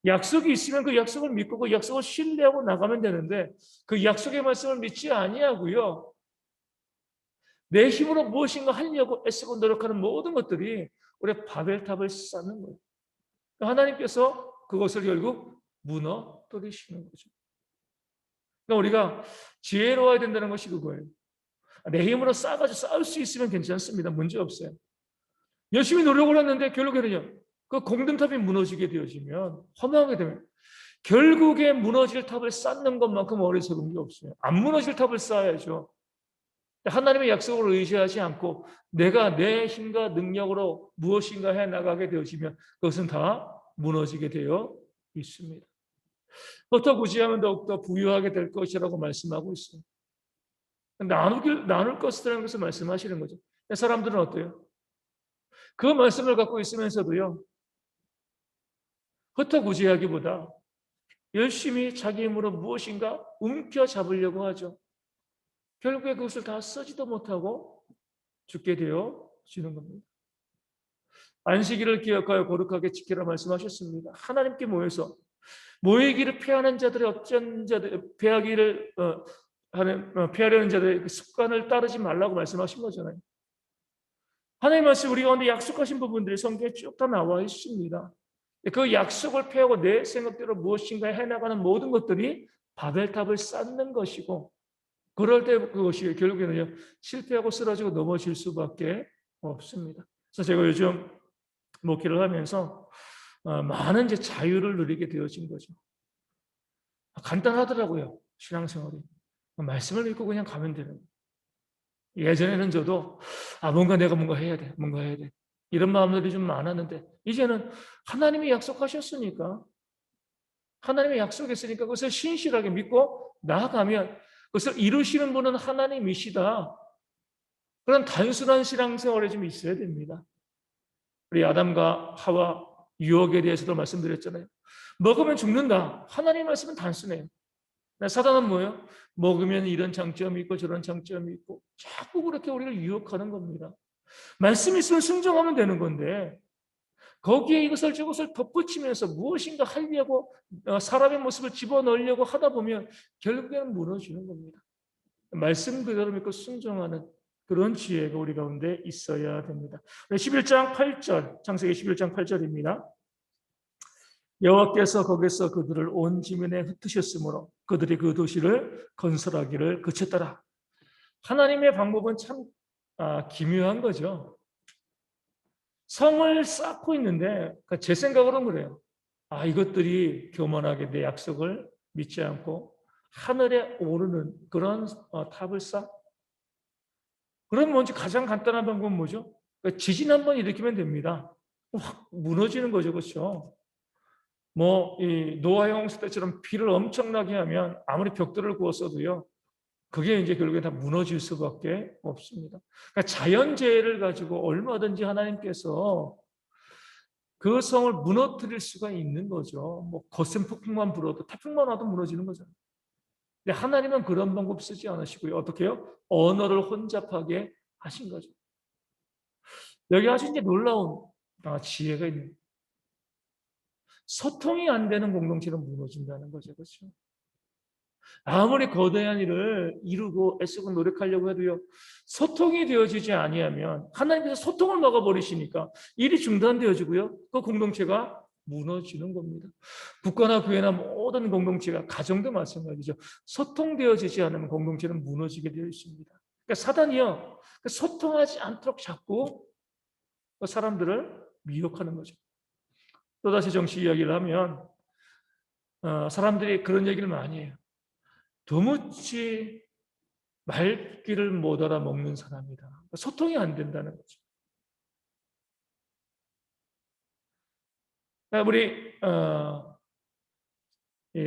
약속이 있으면 그 약속을 믿고 그 약속을 신뢰하고 나가면 되는데 그 약속의 말씀을 믿지 아니하고요. 내 힘으로 무엇인가 하려고 애쓰고 노력하는 모든 것들이 우리의 바벨탑을 쌓는 거예요. 하나님께서 그것을 결국 무너뜨리시는 거죠. 그러니까 우리가 지혜로워야 된다는 것이 그거예요. 내 힘으로 쌓아가지고 쌓을 수 있으면 괜찮습니다. 문제 없어요. 열심히 노력을 했는데 결국에는요. 그 공든탑이 무너지게 되어지면 허망하게 되면 결국에 무너질 탑을 쌓는 것만큼 어리석은 게 없어요. 안 무너질 탑을 쌓아야죠. 하나님의 약속을 의지하지 않고 내가 내 힘과 능력으로 무엇인가 해나가게 되어지면 그것은 다 무너지게 되어 있습니다. 더 구제하면 더욱더 부유하게 될 것이라고 말씀하고 있어요. 나눌 것이라는 것을 말씀하시는 거죠. 사람들은 어때요? 그 말씀을 갖고 있으면서도요. 흩어구제하기보다 열심히 자기 힘으로 무엇인가 움켜잡으려고 하죠. 결국에 그것을 다 쓰지도 못하고 죽게 되어지는 겁니다. 안식일을 기억하여 거룩하게 지키라 말씀하셨습니다. 하나님께 모여서 모이기를 피하는 자들의 어쩐 자들 피하려는 자들의 그 습관을 따르지 말라고 말씀하신 거잖아요. 하나님 말씀 우리 가운데 약속하신 부분들이 성경에 쭉 다 나와 있습니다. 그 약속을 폐하고 내 생각대로 무엇인가 해나가는 모든 것들이 바벨탑을 쌓는 것이고 그럴 때 그것이 결국에는요 실패하고 쓰러지고 넘어질 수밖에 없습니다. 그래서 제가 요즘 목회를 하면서 많은 이제 자유를 누리게 되어진 거죠. 간단하더라고요 신앙생활이. 말씀을 읽고 그냥 가면 되는 거예요. 예전에는 저도 내가 뭔가 해야 돼, 뭔가 해야 돼 이런 마음들이 좀 많았는데 이제는 하나님이 약속하셨으니까 하나님의 약속했으니까 그것을 신실하게 믿고 나아가면 그것을 이루시는 분은 하나님이시다. 그런 단순한 신앙생활에 좀 있어야 됩니다. 우리 아담과 하와 유혹에 대해서도 말씀드렸잖아요. 먹으면 죽는다. 하나님 말씀은 단순해요. 사단은 뭐예요? 먹으면 이런 장점이 있고 저런 장점이 있고 자꾸 그렇게 우리를 유혹하는 겁니다. 말씀이 있으면 순종하면 되는 건데 거기에 이것을 저것을 덧붙이면서 무엇인가 하려고 사람의 모습을 집어넣으려고 하다 보면 결국에는 무너지는 겁니다. 말씀 그대로 믿고 순종하는 그런 지혜가 우리 가운데 있어야 됩니다. 11장 8절, 창세기 11장 8절입니다. 여호와께서 거기서 그들을 온 지면에 흩으셨으므로 그들이 그 도시를 건설하기를 그쳤더라. 하나님의 방법은 참 기묘한 거죠. 성을 쌓고 있는데 제 생각으로는 그래요. 이것들이 교만하게 내 약속을 믿지 않고 하늘에 오르는 그런 탑을 쌓. 그럼 뭔지 가장 간단한 방법은 뭐죠? 지진 한번 일으키면 됩니다. 확 무너지는 거죠, 그렇죠? 이 노아의 홍수 때처럼 비를 엄청나게 하면 아무리 벽돌을 구웠어도요, 그게 이제 결국에 다 무너질 수밖에 없습니다. 그러니까 자연재해를 가지고 얼마든지 하나님께서 그 성을 무너뜨릴 수가 있는 거죠. 뭐 거센 폭풍만 불어도 태풍만 와도 무너지는 거잖아요. 근데 하나님은 그런 방법 쓰지 않으시고요. 어떻게 해요? 언어를 혼잡하게 하신 거죠. 여기 아주 이제 놀라운 지혜가 있는, 소통이 안 되는 공동체는 무너진다는 거죠. 그렇죠? 아무리 거대한 일을 이루고 애쓰고 노력하려고 해도요, 소통이 되어지지 아니하면 하나님께서 소통을 막아버리시니까 일이 중단되어지고요, 그 공동체가 무너지는 겁니다. 국가나 교회나 모든 공동체가, 가정도 마찬가지죠. 소통되어지지 않으면 공동체는 무너지게 되어 있습니다. 그러니까 사단이요, 소통하지 않도록 자꾸 사람들을 미혹하는 거죠. 또다시 정치 이야기를 하면 사람들이 그런 얘기를 많이 해요. 도무지 말귀를 못 알아먹는 사람이다. 소통이 안 된다는 거죠. 우리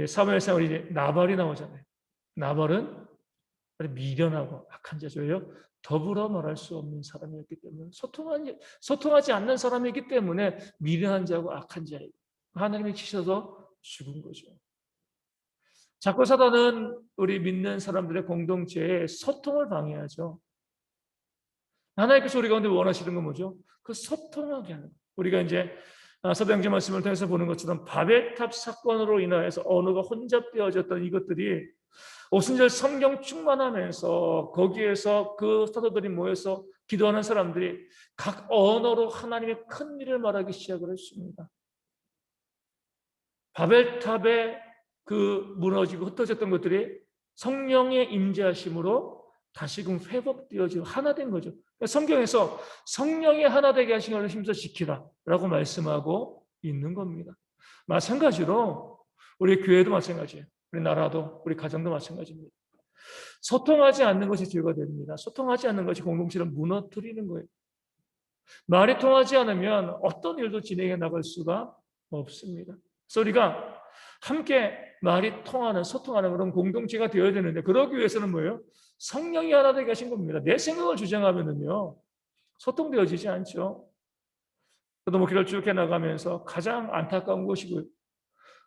사무엘상 우리 나발이 나오잖아요. 나발은 미련하고 악한 자죠요. 더불어 말할 수 없는 사람이었기 때문에, 소통하지 않는 사람이기 때문에 미련한 자고 악한 자예요. 하나님이 치셔서 죽은 거죠. 자꾸 사단은 우리 믿는 사람들의 공동체에 소통을 방해하죠. 하나님께서 우리 가운데 원하시는 건 뭐죠? 그 소통하게 하는. 우리가 이제 사도행전 말씀을 통해서 보는 것처럼 바벨탑 사건으로 인하여서 언어가 혼잡되어졌던 이것들이 오순절 성경 충만하면서 거기에서 그 사도들이 모여서 기도하는 사람들이 각 언어로 하나님의 큰 일을 말하기 시작을 했습니다. 바벨탑에 그 무너지고 흩어졌던 것들이 성령의 임재하심으로 다시금 회복되어지고 하나 된 거죠. 성경에서 성령이 하나 되게 하신 것을 힘써 지키라라고 말씀하고 있는 겁니다. 마찬가지로 우리 교회도 마찬가지예요. 우리 나라도, 우리 가정도 마찬가지입니다. 소통하지 않는 것이 죄가 됩니다. 소통하지 않는 것이 공동체를 무너뜨리는 거예요. 말이 통하지 않으면 어떤 일도 진행해 나갈 수가 없습니다. 그래서 우리가 함께 말이 통하는, 소통하는 그런 공동체가 되어야 되는데, 그러기 위해서는 뭐예요? 성령이 하나 되게 하신 겁니다. 내 생각을 주장하면은요, 소통되어지지 않죠. 저도 목회를 쭉 해나가면서 가장 안타까운 것이고요.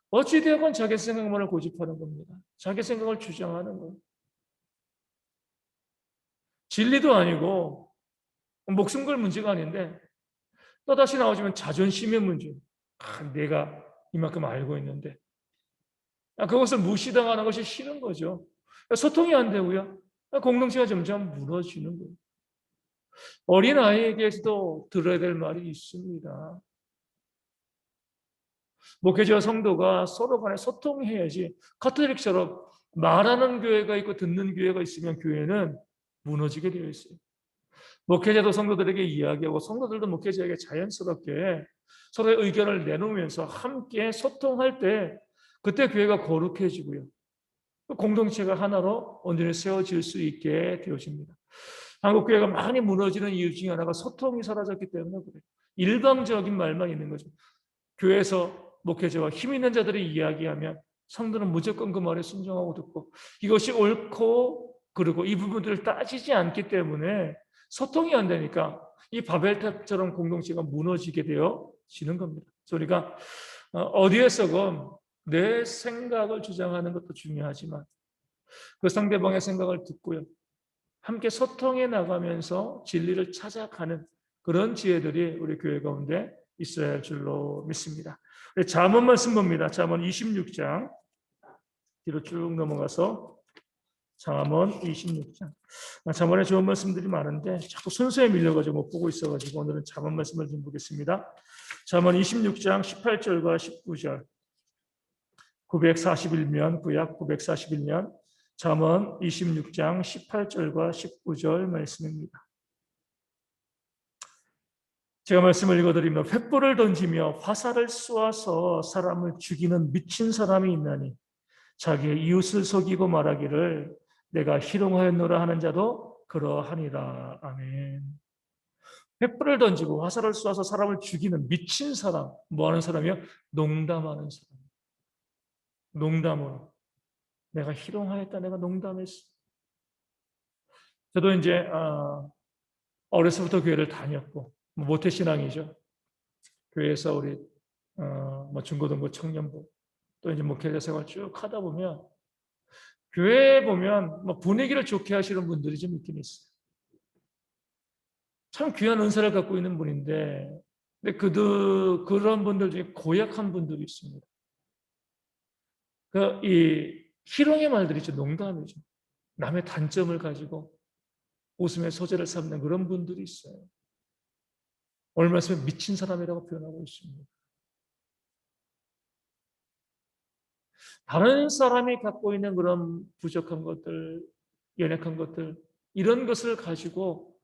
어찌되건 자기 생각만을 고집하는 겁니다. 자기 생각을 주장하는 거예요. 진리도 아니고 목숨 걸 문제가 아닌데 또다시 나오지만 자존심의 문제. 내가 이만큼 알고 있는데 그것을 무시당하는 것이 싫은 거죠. 소통이 안 되고요. 공동체가 점점 무너지는 거예요. 어린아이에게서도 들어야 될 말이 있습니다. 목회자와 성도가 서로 간에 소통해야지, 카톨릭처럼 말하는 교회가 있고 듣는 교회가 있으면 교회는 무너지게 되어 있어요. 목회자도 성도들에게 이야기하고 성도들도 목회자에게 자연스럽게 서로의 의견을 내놓으면서 함께 소통할 때 그때 교회가 거룩해지고요. 공동체가 하나로 온전히 세워질 수 있게 되어집니다. 한국 교회가 많이 무너지는 이유 중에 하나가 소통이 사라졌기 때문에 그래요. 일방적인 말만 있는 거죠. 교회에서 목회자와 힘 있는 자들이 이야기하면 성도는 무조건 그 말에 순종하고 듣고 이것이 옳고 그리고 이 부분들을 따지지 않기 때문에 소통이 안 되니까 이 바벨탑처럼 공동체가 무너지게 되어지는 겁니다. 그래서 우리가 어디에서건 내 생각을 주장하는 것도 중요하지만 그 상대방의 생각을 듣고요. 함께 소통해 나가면서 진리를 찾아가는 그런 지혜들이 우리 교회 가운데 있어야 할 줄로 믿습니다. 잠언 말씀 봅니다. 잠언 26장 뒤로 쭉 넘어가서 잠언 26장. 잠언에 좋은 말씀들이 많은데 자꾸 순서에 밀려가지고 못 보고 있어가지고 오늘은 잠언 말씀을 좀 보겠습니다. 잠언 26장 18절과 19절. 941면 구약 941년 잠언 26장 18절과 19절 말씀입니다. 제가 말씀을 읽어드리며 횃불을 던지며 화살을 쏘아서 사람을 죽이는 미친 사람이 있나니 자기의 이웃을 속이고 말하기를 내가 희롱하였노라 하는 자도 그러하니라. 아멘. 횃불을 던지고 화살을 쏘아서 사람을 죽이는 미친 사람, 뭐 하는 사람이요? 농담하는 사람. 농담으로. 내가 희롱하였다, 내가 농담했어. 저도 이제 어려서부터 교회를 다녔고 모태신앙이죠. 교회에서 우리 뭐 중고등부 청년부 또 이제 목회자 생활 쭉 하다 보면 교회에 보면 뭐 분위기를 좋게 하시는 분들이 좀 있긴 있어요. 참 귀한 은사를 갖고 있는 분인데, 근데 그런 분들 중에 고약한 분들이 있습니다. 이 희롱의 말들이죠. 농담이죠. 남의 단점을 가지고 웃음의 소재를 삼는 그런 분들이 있어요. 오늘 말씀에 미친 사람이라고 표현하고 있습니다. 다른 사람이 갖고 있는 그런 부족한 것들, 연약한 것들, 이런 것을 가지고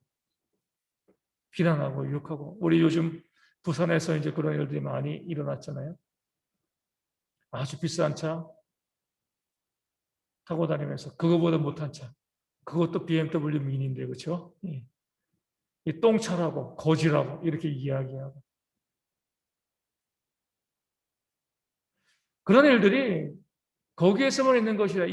비난하고 욕하고, 우리 요즘 부산에서 이제 그런 일들이 많이 일어났잖아요. 아주 비싼 차 타고 다니면서 그거보다 못한 차, 그것도 BMW 미니인데 그렇죠? 이 똥차라고 거지라고 이렇게 이야기하고 그런 일들이 거기에서만 있는 것이라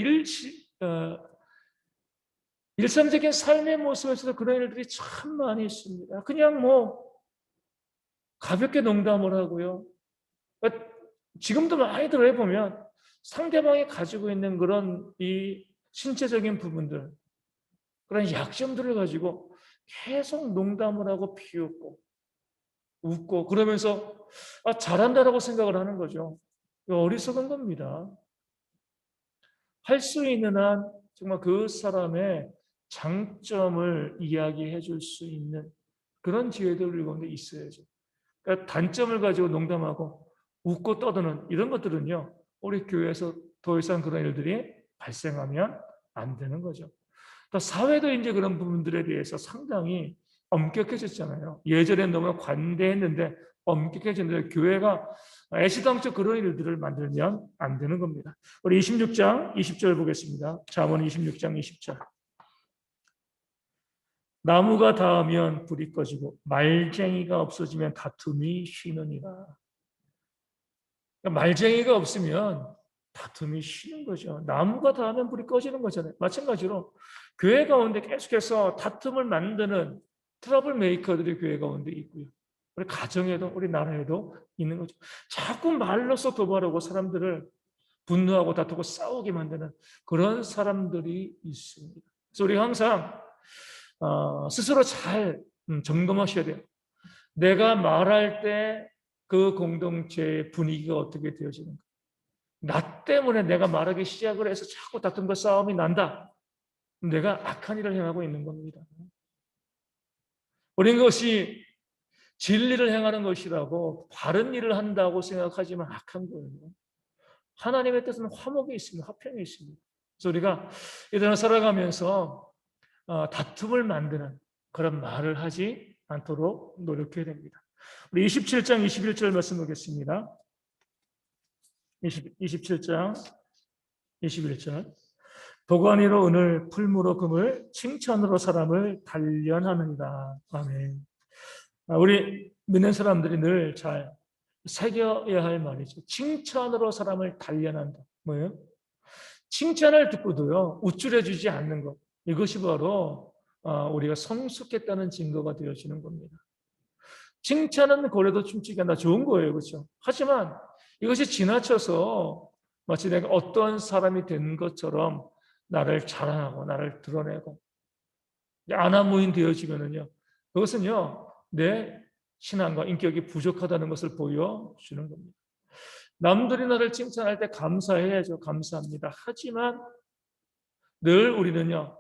일상적인 삶의 모습에서도 그런 일들이 참 많이 있습니다. 그냥 뭐 가볍게 농담을 하고요. 지금도 많이들 해보면 상대방이 가지고 있는 그런 이 신체적인 부분들, 그런 약점들을 가지고 계속 농담을 하고 비웃고 웃고 그러면서 잘한다라고 생각을 하는 거죠. 어리석은 겁니다. 할 수 있는 한 정말 그 사람의 장점을 이야기해 줄 수 있는 그런 지혜들이 우리 가운데 있어야죠. 그러니까 단점을 가지고 농담하고 웃고 떠드는 이런 것들은요, 우리 교회에서 더 이상 그런 일들이 발생하면 안 되는 거죠. 또 사회도 이제 그런 부분들에 대해서 상당히 엄격해졌잖아요. 예전엔 너무 관대했는데 엄격해졌는데 교회가 애시당초 그런 일들을 만들면 안 되는 겁니다. 우리 26장 20절 보겠습니다. 잠언 26장 20절. 나무가 닿으면 불이 꺼지고 말쟁이가 없어지면 다툼이 쉬느니라. 그러니까 말쟁이가 없으면 다툼이 쉬는 거죠. 나무가 닿으면 불이 꺼지는 거잖아요. 마찬가지로 교회 가운데 계속해서 다툼을 만드는 트러블 메이커들이 교회 가운데 있고요. 우리 가정에도 우리 나라에도 있는 거죠. 자꾸 말로서 도발하고 사람들을 분노하고 다투고 싸우게 만드는 그런 사람들이 있습니다. 그래서 우리 항상 스스로 잘 점검하셔야 돼요. 내가 말할 때 그 공동체의 분위기가 어떻게 되어지는가. 나 때문에 내가 말하기 시작을 해서 자꾸 다툼과 싸움이 난다. 내가 악한 일을 행하고 있는 겁니다. 우리는 그것이 진리를 행하는 것이라고 바른 일을 한다고 생각하지만 악한 거예요. 하나님의 뜻은 화목에 있습니다. 화평에 있습니다. 그래서 우리가 이 세상을 살아가면서 다툼을 만드는 그런 말을 하지 않도록 노력해야 됩니다. 우리 27장 21절 말씀 보겠습니다. 27장 21절. 도가니로 은을, 풀무로 금을, 칭찬으로 사람을 단련하느니라. 아멘. 우리 믿는 사람들이 늘 잘 새겨야 할 말이죠. 칭찬으로 사람을 단련한다. 뭐예요? 칭찬을 듣고도요, 우쭐해주지 않는 것. 이것이 바로 우리가 성숙했다는 증거가 되어지는 겁니다. 칭찬은 고래도 춤추게 한다. 좋은 거예요. 그렇죠? 하지만 이것이 지나쳐서 마치 내가 어떠한 사람이 된 것처럼 나를 자랑하고 나를 드러내고 아나무인 되어지면은요. 그것은요. 내 신앙과 인격이 부족하다는 것을 보여주는 겁니다. 남들이 나를 칭찬할 때 감사해야죠. 감사합니다. 하지만 늘 우리는요.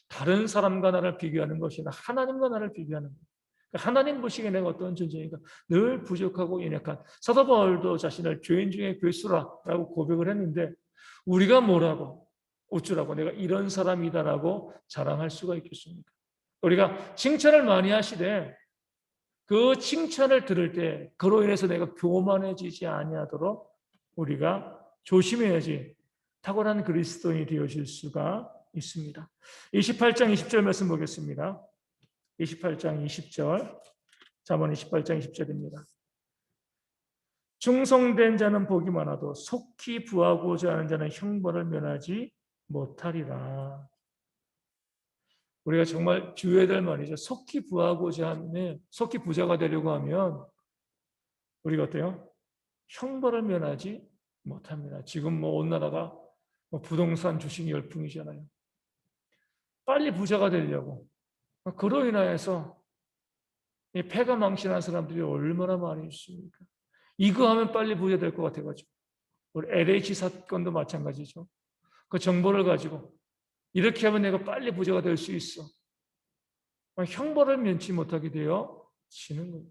다른 사람과 나를 비교하는 것이 아니라 하나님과 나를 비교하는 거예요. 하나님 보시기에 내가 어떤 존재인가 늘 부족하고 연약한 사도 바울도 자신을 죄인 중에 괴수라라고 고백을 했는데 우리가 뭐라고 어쩌라고 내가 이런 사람이다라고 자랑할 수가 있겠습니까? 우리가 칭찬을 많이 하시되 그 칭찬을 들을 때 그로 인해서 내가 교만해지지 아니하도록 우리가 조심해야지 탁월한 그리스도인이 되어질 수가 있습니다. 28장 20절 말씀 보겠습니다. 28장 20절 잠언 28장 20절입니다. 충성된 자는 복이 많아도 속히 부하고자 하는 자는 형벌을 면하지 못하리라. 우리가 정말 주의해야 될 말이죠. 속히 부하고자 하면 속히 부자가 되려고 하면 우리가 어때요? 형벌을 면하지 못합니다. 지금 뭐 온 나라가 뭐 부동산 주식 열풍이잖아요. 빨리 부자가 되려고. 그로 인하여서 이 패가 망신한 사람들이 얼마나 많이 있습니까? 이거 하면 빨리 부자 될 것 같아가지고. 우리 LH 사건도 마찬가지죠. 그 정보를 가지고 이렇게 하면 내가 빨리 부자가 될 수 있어. 형벌을 면치 못하게 되어 지는 거예요.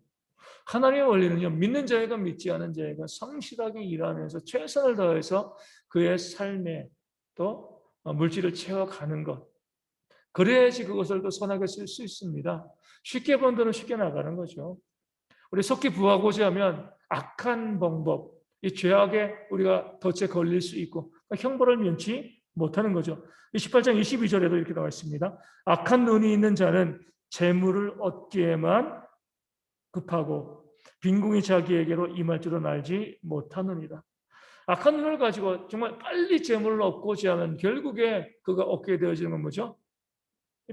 하나님의 원리는요, 믿는 자에게 믿지 않은 자에게 성실하게 일하면서 최선을 다해서 그의 삶에 또 물질을 채워가는 것. 그래야지 그것을 또 선하게 쓸 수 있습니다. 쉽게 번 돈은 쉽게 나가는 거죠. 우리 속기 부하고자 하면 악한 방법, 이 죄악에 우리가 덫에 걸릴 수 있고 형벌을 면치 못하는 거죠. 28장 22절에도 이렇게 나와 있습니다. 악한 눈이 있는 자는 재물을 얻기에만 급하고 빈궁이 자기에게로 임할 줄은 알지 못하느니라. 악한 눈을 가지고 정말 빨리 재물을 얻고자 하면 결국에 그가 얻게 되어지는 건 뭐죠?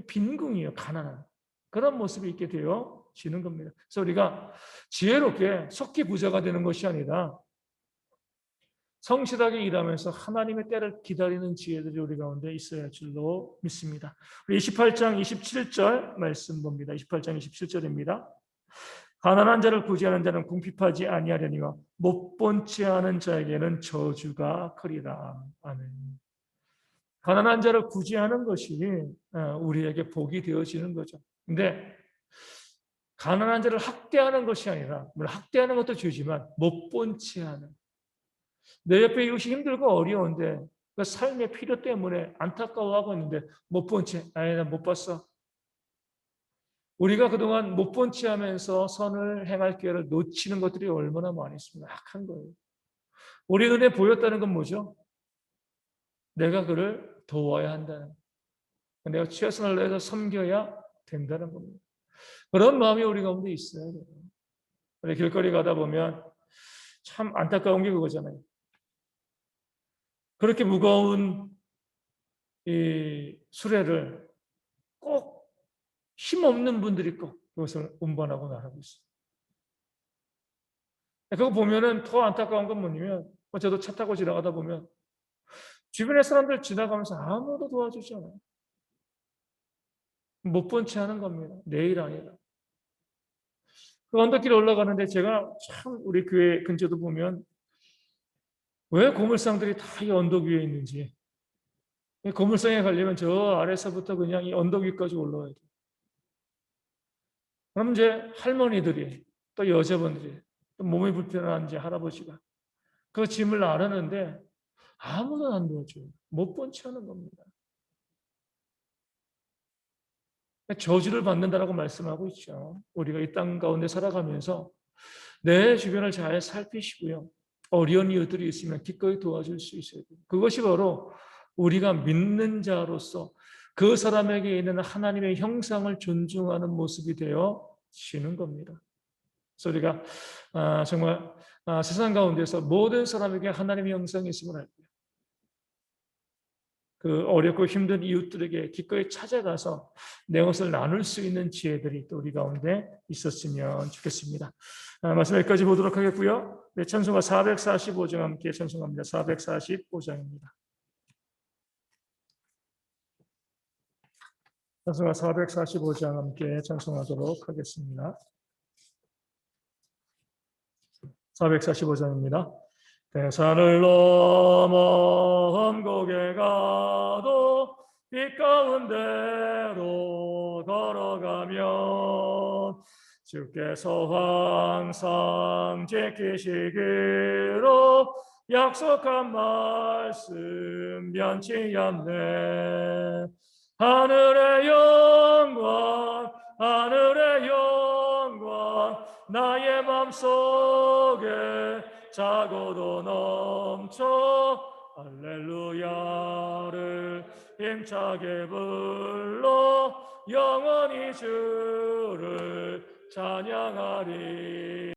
빈궁이에요. 가난한. 그런 모습이 있게 되어지는 겁니다. 그래서 우리가 지혜롭게 속기 부자가 되는 것이 아니라 성실하게 일하면서 하나님의 때를 기다리는 지혜들이 우리 가운데 있어야 할 줄로 믿습니다. 우리 28장 27절 말씀 봅니다. 28장 27절입니다. 가난한 자를 구제하는 자는 궁핍하지 아니하려니와 못 본 채 하는 자에게는 저주가 크리라. 아멘. 가난한 자를 구제하는 것이 우리에게 복이 되어지는 거죠. 근데 가난한 자를 학대하는 것이 아니라, 물론 학대하는 것도 죄지만 못 본 채 하는, 내 옆에 이웃이 힘들고 어려운데 그 삶의 필요 때문에 안타까워하고 있는데 못 본 채, 아니 나 못 봤어. 우리가 그동안 못 본 채 하면서 선을 행할 기회를 놓치는 것들이 얼마나 많이 있습니다. 악한 거예요. 우리 눈에 보였다는 건 뭐죠? 내가 그를 도와야 한다는, 내가 최선을 다해서 섬겨야 된다는 겁니다. 그런 마음이 우리 가운데 있어야 돼요. 우리 길거리 가다 보면 참 안타까운 게 그거잖아요. 그렇게 무거운 이 수레를 꼭 힘없는 분들이 꼭 그것을 운반하고 나가고 있어요. 그거 보면은 더 안타까운 건 뭐냐면, 저도 차 타고 지나가다 보면 주변의 사람들 지나가면서 아무도 도와주지 않아요. 못 본 채 하는 겁니다. 내일 아니라. 그 언덕길에 올라가는데 제가 참 우리 교회 근처도 보면 왜 고물상들이 다 이 언덕 위에 있는지. 이 고물상에 가려면 저 아래서부터 그냥 이 언덕 위까지 올라와야 돼요. 그럼 이제 할머니들이 또 여자분들이 또 몸이 불편한 이제 할아버지가 그 짐을 나르는데 아무도 안 도와줘요. 못 본 채 하는 겁니다. 저주를 받는다라고 말씀하고 있죠. 우리가 이 땅 가운데 살아가면서 내 주변을 잘 살피시고요. 어려운 이웃들이 있으면 기꺼이 도와줄 수 있어야 돼요. 그것이 바로 우리가 믿는 자로서 그 사람에게 있는 하나님의 형상을 존중하는 모습이 되어지는 겁니다. 그래서 우리가 정말 세상 가운데서 모든 사람에게 하나님의 형상이 있음을 알고요. 그 어렵고 힘든 이웃들에게 기꺼이 찾아가서 내 것을 나눌 수 있는 지혜들이 또 우리 가운데 있었으면 좋겠습니다. 말씀 여기까지 보도록 하겠고요. 네, 찬송가 445장 함께 찬송합니다. 445장입니다. 찬송가 445장 함께 찬송하도록 하겠습니다. 445장입니다. 대산을 넘어 험곡에 가도 빛 가운데로 걸어가면 주께서 항상 지키시기로 약속한 말씀 변치 않네. 하늘의 영광 하늘의 영광 나의 맘속에 차고도 넘쳐 할렐루야를 힘차게 불러 영원히 주를 찬양하리.